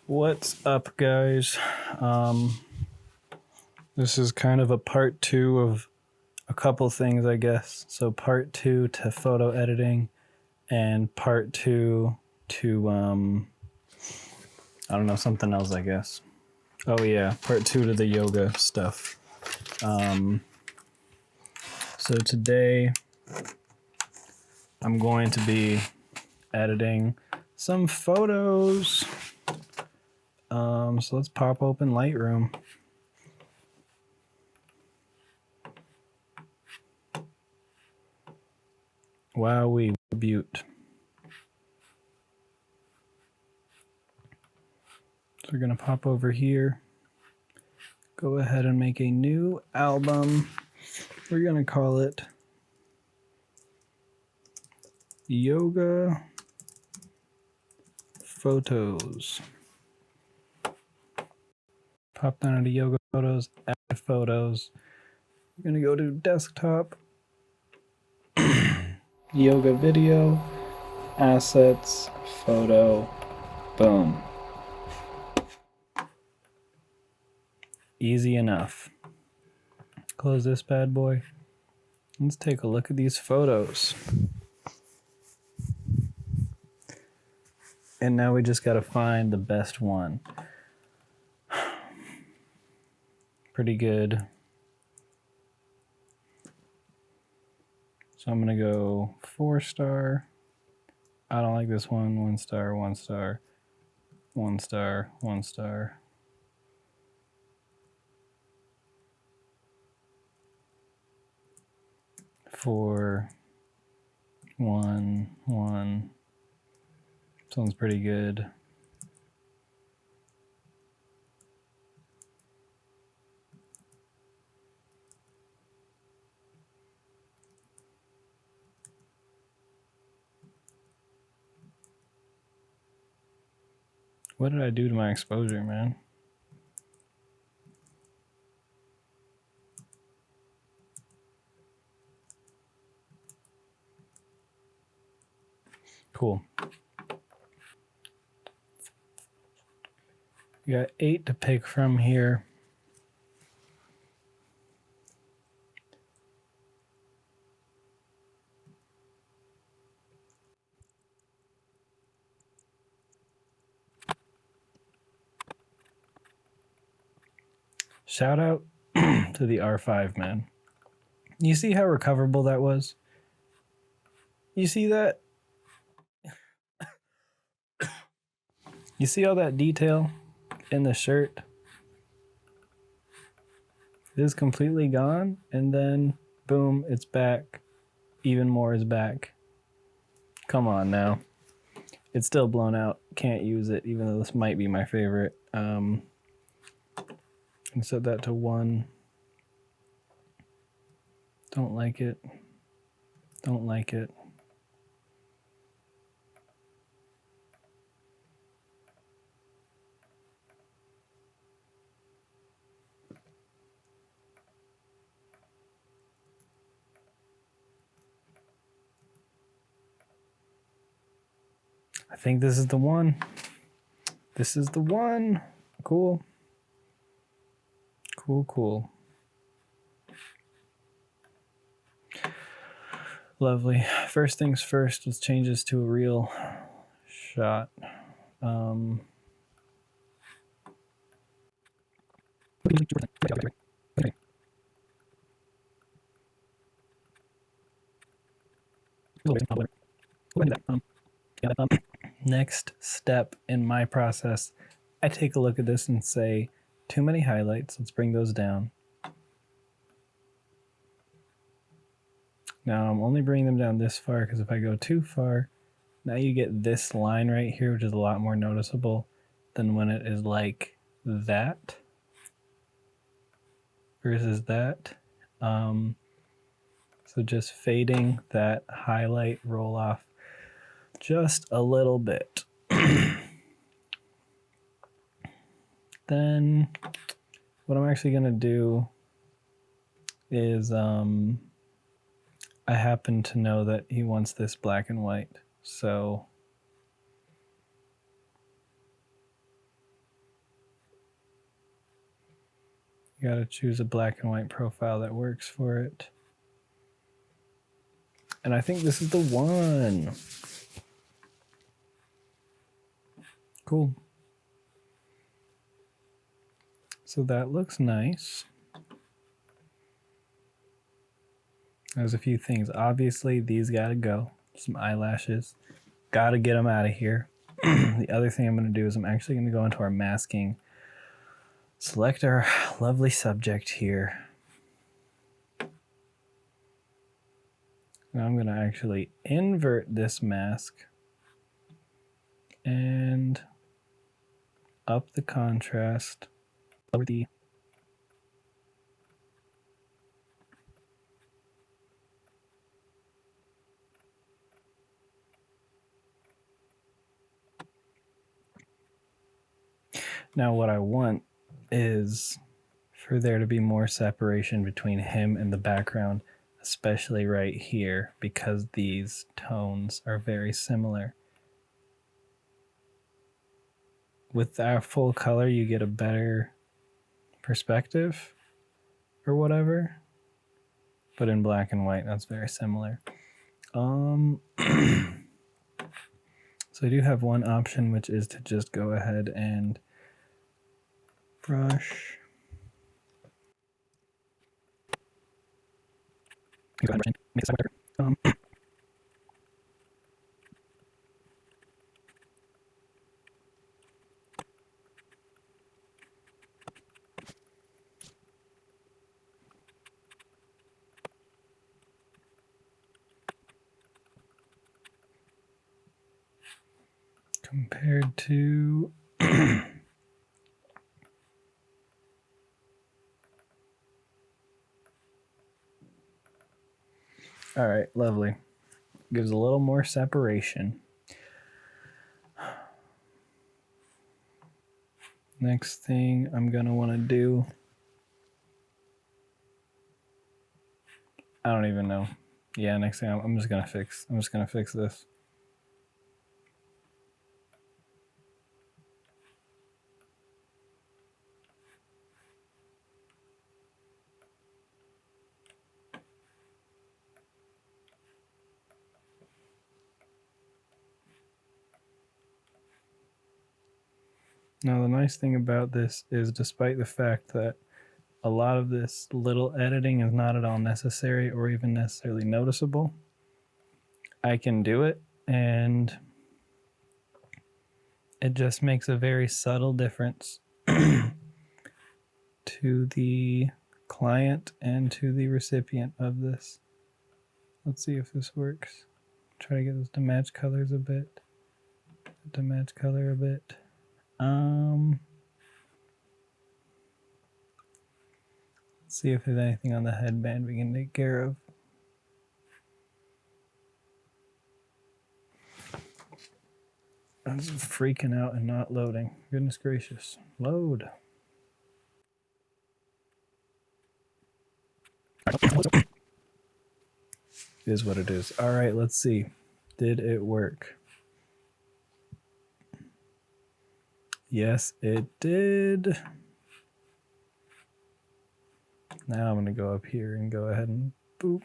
What's up, guys? This is kind of a part 2 of a couple things, I guess. So part 2 to photo editing and part 2 to, I don't know, something else, I guess. Oh yeah, part 2 to the yoga stuff. So today I'm going to be editing some photos. So let's pop open Lightroom. Wowee, beaut. So we're gonna pop over here. Go ahead and make a new album. We're gonna call it Yoga Photos. Pop down into Yoga Photos, add photos. We're gonna go to desktop, yoga video, assets, photo, boom. Easy enough. Close this bad boy. Let's take a look at these photos. And now we just gotta find the best one. Pretty good. So I'm gonna go 4-star. I don't like this one. 1-star, 1-star, 1-star, 1-star. Four, 1, 1. Sounds pretty good. What did I do to my exposure, man? Cool. We got 8 to pick from here. Shout out to the R5, man. You see how recoverable that was? You see that? You see all that detail in the shirt? It is completely gone, and then boom, it's back. Even more is back. Come on now. It's still blown out. Can't use it, even though this might be my favorite. And set that to 1. Don't like it. Don't like it. I think this is the one. This is the one. Cool. Cool, cool. Lovely. First things first, let's change this to a real shot. Next step in my process, I take a look at this and say, too many highlights, let's bring those down. Now I'm only bringing them down this far because if I go too far, now you get this line right here, which is a lot more noticeable than when it is like that versus that. So just fading that highlight roll off just a little bit. Then what I'm actually gonna do is I happen to know that he wants this black and white, so Gotta choose a black and white profile that works for it. And I think this is the one. Cool. So that looks nice. There's a few things. Obviously, these gotta go. Some eyelashes. Gotta get them out of here. The other thing I'm gonna do is I'm actually gonna go into our masking. Select our lovely subject here. Now I'm gonna actually invert this mask and up the contrast. Lower the Now what I want is for there to be more separation between him and the background, especially right here, because these tones are very similar. With our full color, you get a better perspective or whatever. But in black and white, that's very similar. So I do have one option, which is to just go ahead and brush. Compared to all right, lovely. Gives a little more separation. Next thing I'm gonna want to do, I don't even know. Yeah, next thing I'm just gonna fix this. Now the nice thing about this is, despite the fact that a lot of this little editing is not at all necessary or even necessarily noticeable, I can do it, and it just makes a very subtle difference to the client and to the recipient of this. Let's see if this works. Try to get this to match colors a bit. To match color a bit. Let's see if there's anything on the headband we can take care of. I'm just freaking out and not loading. Goodness gracious. Load. It is what it is. All right, let's see. Did it work? Yes, it did. Now I'm going to go up here and go ahead and boop.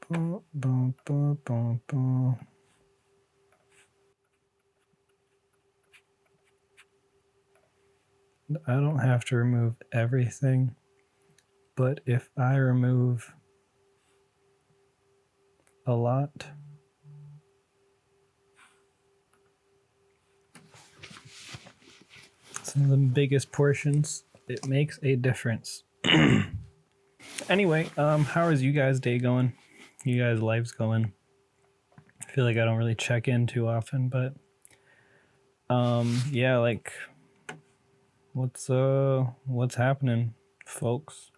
Boom, boom, boom, boom, boom. I don't have to remove everything, but if I remove a lot, some of the biggest portions, it makes a difference. Anyway, how is you guys' day going? You guys' lives going? I feel like I don't really check in too often, but yeah, like what's happening, folks?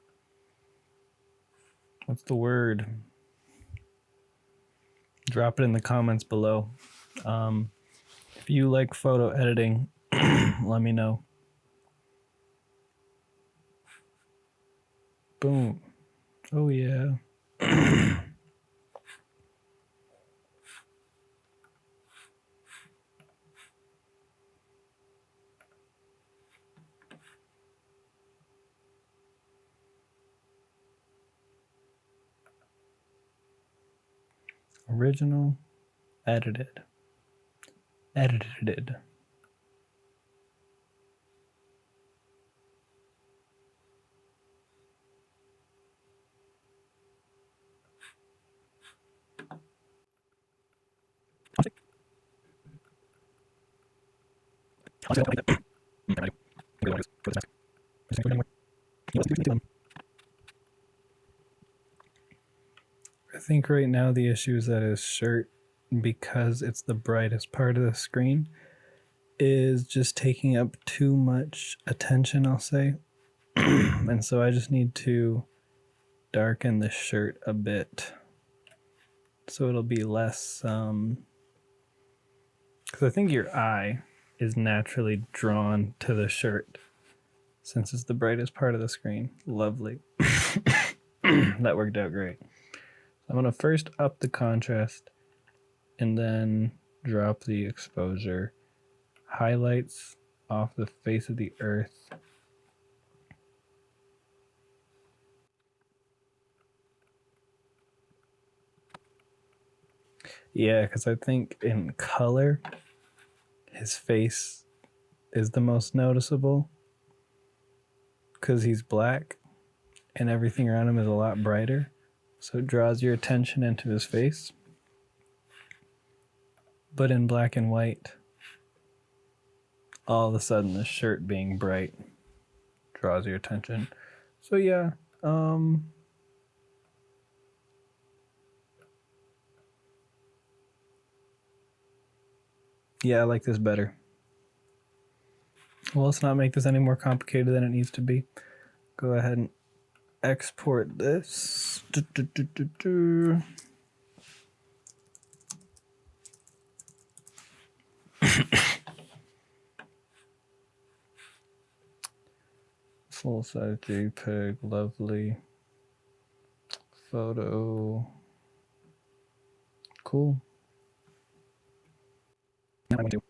What's the word? Drop it in the comments below. If you like photo editing, let me know. Boom. Oh yeah. Original, edited, edited. I think right now the issue is that his shirt, because it's the brightest part of the screen, is just taking up too much attention, I'll say. And so I just need to darken the shirt a bit so it'll be less because I think your eye is naturally drawn to the shirt since it's the brightest part of the screen. Lovely. That worked out great. I'm going to first up the contrast and then drop the exposure. Highlights off the face of the earth. Yeah, because I think in color, his face is the most noticeable because he's black and everything around him is a lot brighter. So it draws your attention into his face. But in black and white, all of a sudden the shirt being bright draws your attention. So yeah, yeah, I like this better. Well, let's not make this any more complicated than it needs to be. Go ahead and export this. Full size JPEG, lovely. Photo. Cool. Now I'm going to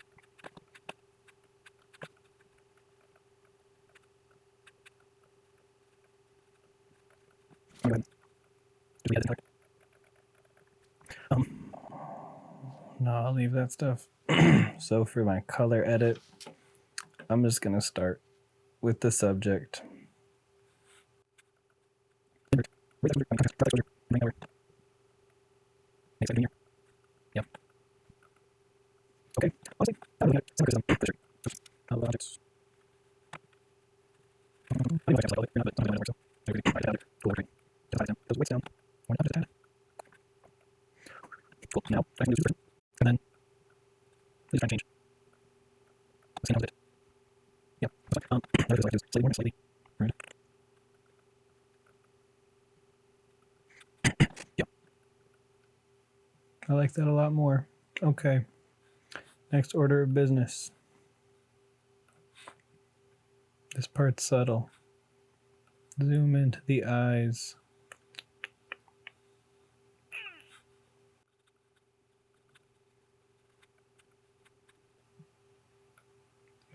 no, I'll leave that stuff. So for my color edit, I'm just gonna start with the subject. Yep. Okay. Cool. Now I can do this and then please try and change. Let's see how it. Yep. That is like slightly more, slightly. Right. Yep. I like that a lot more. Okay. Next order of business. This part's subtle. Zoom into the eyes.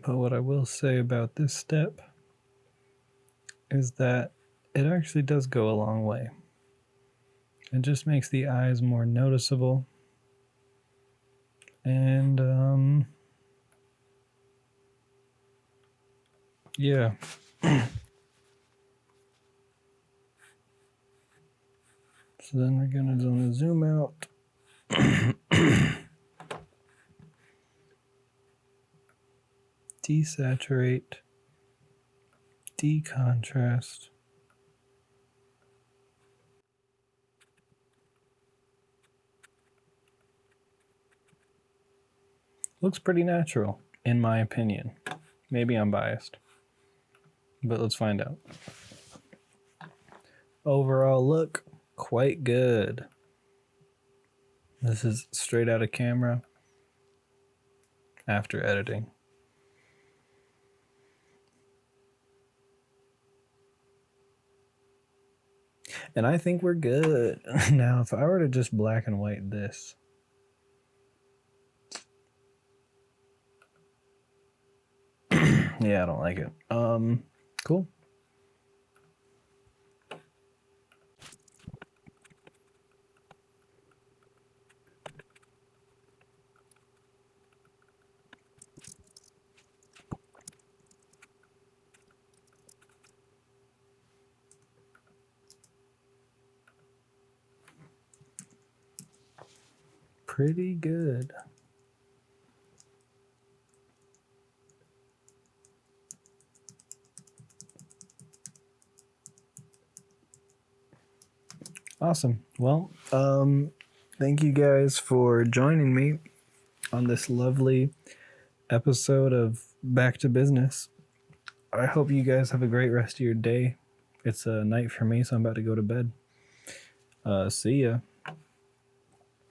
But what I will say about this step is that it actually does go a long way. It just makes the eyes more noticeable. And yeah. So then we're gonna zoom out. Desaturate, decontrast. Looks pretty natural, in my opinion. Maybe I'm biased, but let's find out. Overall look, quite good. This is straight out of camera after editing. And I think we're good. Now, if I were to just black and white this, yeah, I don't like it. Cool. pretty good. Awesome. Well, thank you guys for joining me on this lovely episode of Back to Business. I hope you guys have a great rest of your day. It's a night for me, so I'm about to go to bed. See ya.